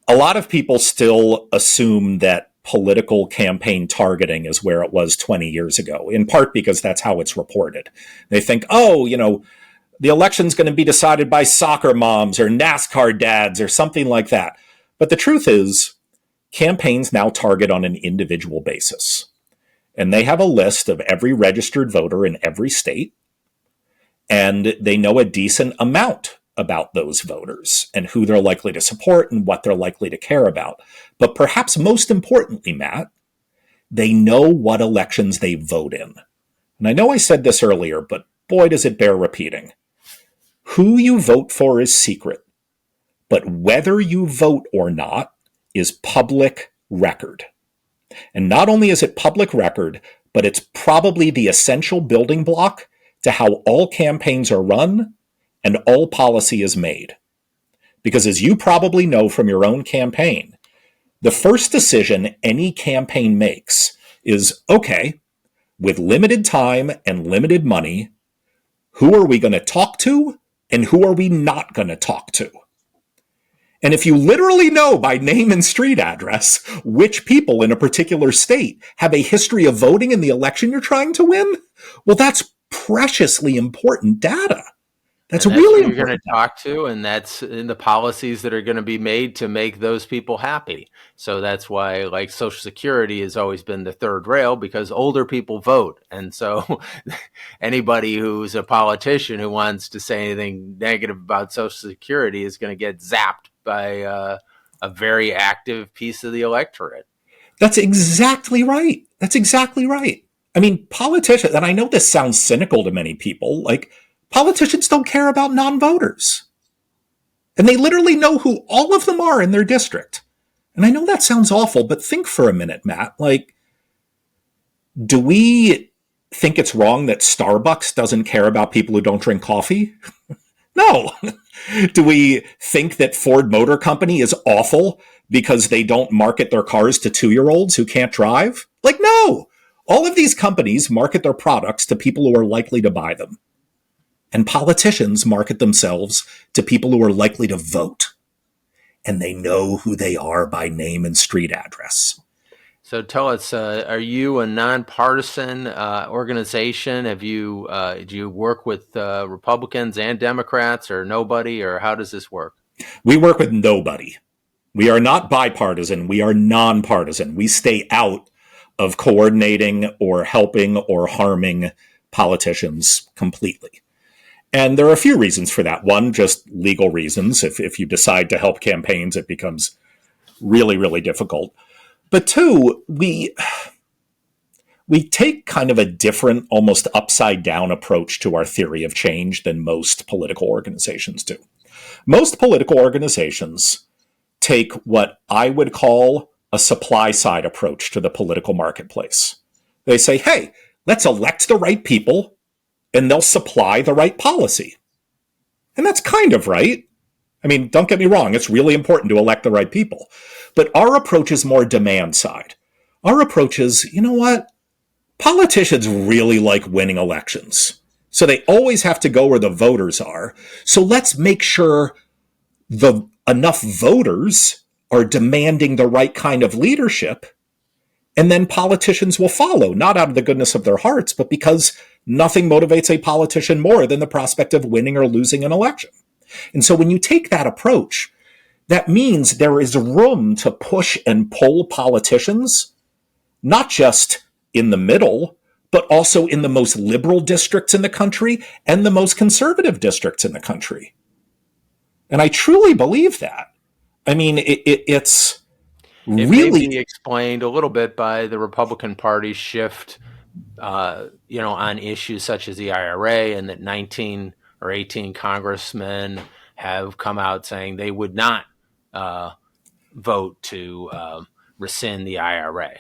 A lot of people still assume that political campaign targeting is where it was 20 years ago, in part because that's how it's reported. They think, oh, the election's going to be decided by soccer moms or NASCAR dads or something like that. But the truth is, campaigns now target on an individual basis. And they have a list of every registered voter in every state, and they know a decent amount about those voters and who they're likely to support and what they're likely to care about. But perhaps most importantly, Matt, they know what elections they vote in. And I know I said this earlier, but boy, does it bear repeating. Who you vote for is secret, but whether you vote or not is public record. And not only is it public record, but it's probably the essential building block to how all campaigns are run and all policy is made. Because as you probably know from your own campaign, the first decision any campaign makes is, okay, with limited time and limited money, who are we going to talk to and who are we not going to talk to? And if you literally know by name and street address which people in a particular state have a history of voting in the election you're trying to win, well, that's preciously important data. That's really who you're going to talk to, and that's in the policies that are going to be made to make those people happy. So that's why, like, Social Security has always been the third rail, because older people vote. And so anybody who's a politician who wants to say anything negative about Social Security is going to get zapped by a very active piece of the electorate. That's exactly right. That's exactly right. I mean, politicians, and I know this sounds cynical to many people, like, politicians don't care about non-voters. And they literally know who all of them are in their district. And I know that sounds awful, but think for a minute, Matt. Like, do we think it's wrong that Starbucks doesn't care about people who don't drink coffee? No. Do we think that Ford Motor Company is awful because they don't market their cars to 2-year-olds who can't drive? Like, no. All of these companies market their products to people who are likely to buy them. And politicians market themselves to people who are likely to vote. And they know who they are by name and street address. So tell us, are you a nonpartisan organization? Do you work with Republicans and Democrats, or nobody, or how does this work? We work with nobody. We are not bipartisan. We are nonpartisan. We stay out of coordinating or helping or harming politicians completely. And there are a few reasons for that. One, just legal reasons. If you decide to help campaigns, it becomes really, really difficult. But two, we take kind of a different, almost upside down approach to our theory of change than most political organizations do. Most political organizations take what I would call a supply side approach to the political marketplace. They say, hey, let's elect the right people and they'll supply the right policy. And that's kind of right. I mean, don't get me wrong, it's really important to elect the right people. But our approach is more demand side. Our approach is, you know what? Politicians really like winning elections. So they always have to go where the voters are. So let's make sure enough voters are demanding the right kind of leadership, and then politicians will follow, not out of the goodness of their hearts, but because nothing motivates a politician more than the prospect of winning or losing an election. And so when you take that approach, that means there is room to push and pull politicians, not just in the middle, but also in the most liberal districts in the country and the most conservative districts in the country. And I truly believe that. I mean, it's really... It may be explained a little bit by the Republican Party's shift, on issues such as the IRA, and that 19 or 18 congressmen have come out saying they would not vote to rescind the IRA.